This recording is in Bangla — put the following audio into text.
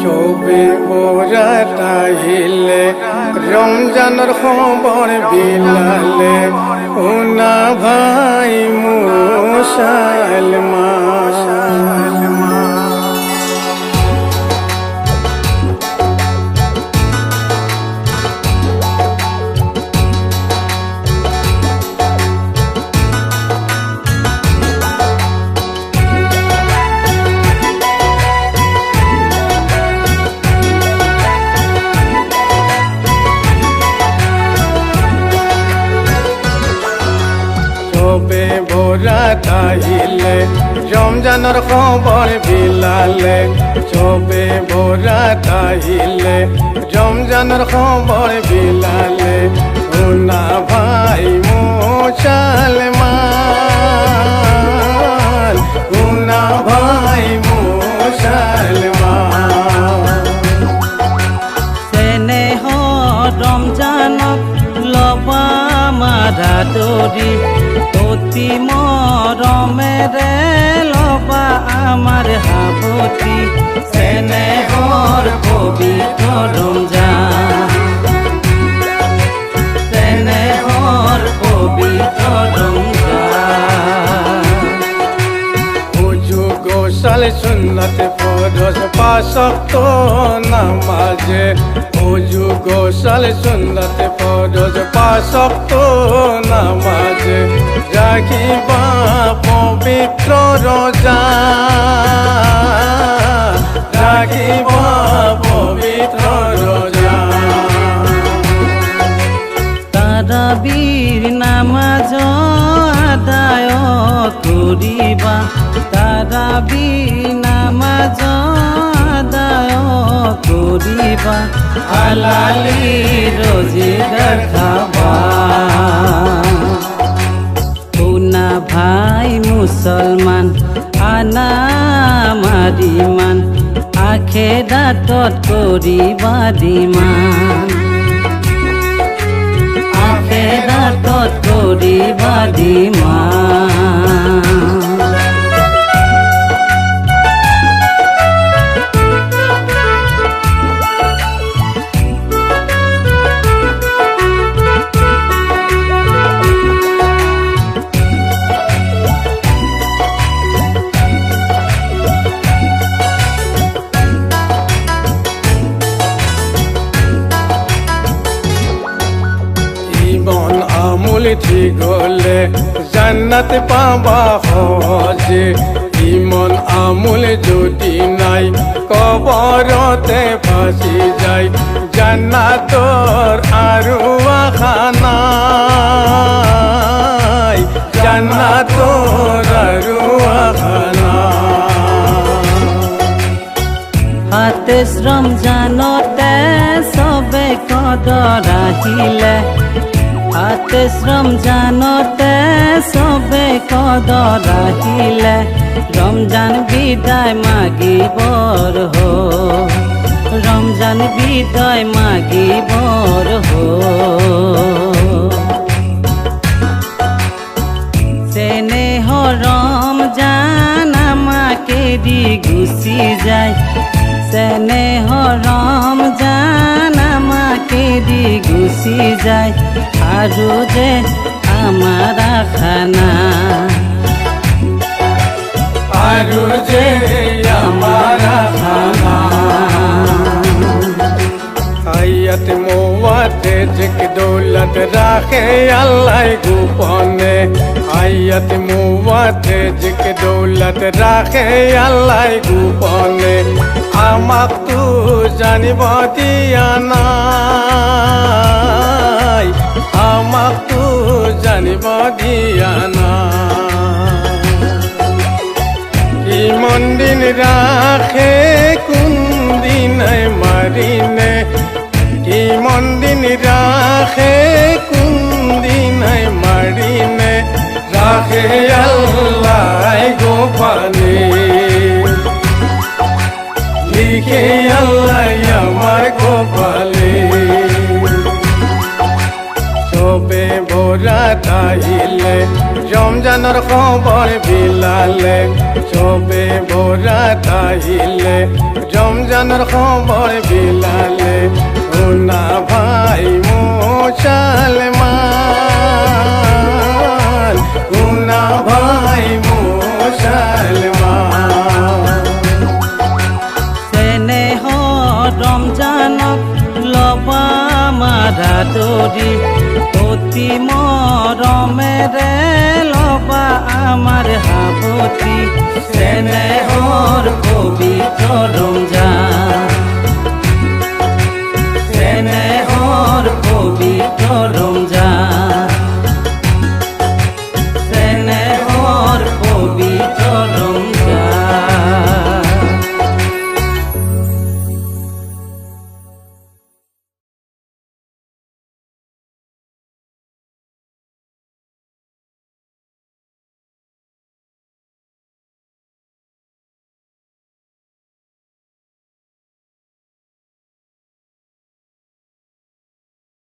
চবে বোরাটাইলে রমজানের খবর বিলালে উনা ভাই মুসলমান চবে বোরাটাইলে রমজানের খবর বিলালে চবে বোরাটাইলে রমজানের খবর বিলালে উনা ভাই মুসলমান উনা ভাই মুসলমান স্নেহ রমজানক লবা মারা দরি অতি মৰমেৰে লবা আমাৰ হাবতি স্নেহৰ পবিত্ৰ ৰমজান স্নেহৰ পবিত্ৰ ৰমজান উজু গোসল সুন্নত ফরজ পাঁচ ওয়াক্ত নামাজে উজু গোসল সুন্নত ফরজ পাঁচ ওয়াক্ত নামাজে রাখিবা পবিত্র রোজা রাখিবা পবিত্র রোজা তাৰাবীৰ নামাজ আদায় কৰিবা তাৰাবীৰ নামাজ আদায় কৰিবা হালালি রোজগার খাবা উনা ভাই মুসলমান আনা মারিমান আখেরাতত কৰিবা দিমান আখেরাতত কৰিবা দিমান আমুল ঠিক হলে জান্নাত পাবা সহজে ইমন আমুল যদি নাই কবরতে ফাঁসি যায় জান্নাতর আৰু আশা নাই জান্নাতর আৰু আশা নাই হাতেছ ৰমজানতে চবে কদৰ আহিলে হাতেছ রমজানতে চবে কদৰ আহিলে রমজান বিদায় মাগিবৰ হো রমজান বিদায় মাগিবৰ হো স্নেহ রমজান আমাকে দি গুচি যায় স্নেহ রমজান আমাকে দি গুচি যায় আৰু যে আমাৰ খানা আৰু যে আমাৰ খানা হায়াত মোয়াতে জিক দৌলত রাখে আল্লাহ গোপনে হায়াত মোয়াতে জিক দৌলত রাখে আল্লাহ গোপনে আমাক তো জানিব দিয়া নাই আমাক তো জানিব দিয়া নাই ইমান দিন রাখে কোন দিনাই মারিনে ইমান দিন রাখে কোন দিনাই মারিনে রাখে আল্লাহ গোপনে লিখে আল্লাহ আমার গোপালে চবে বোরাটাইলে রমজানের খবর বিলালে সবে ভোরা তাইলে রমজানের খবর বিলালে সোনা ভাই মুসলমান সোনা ভাই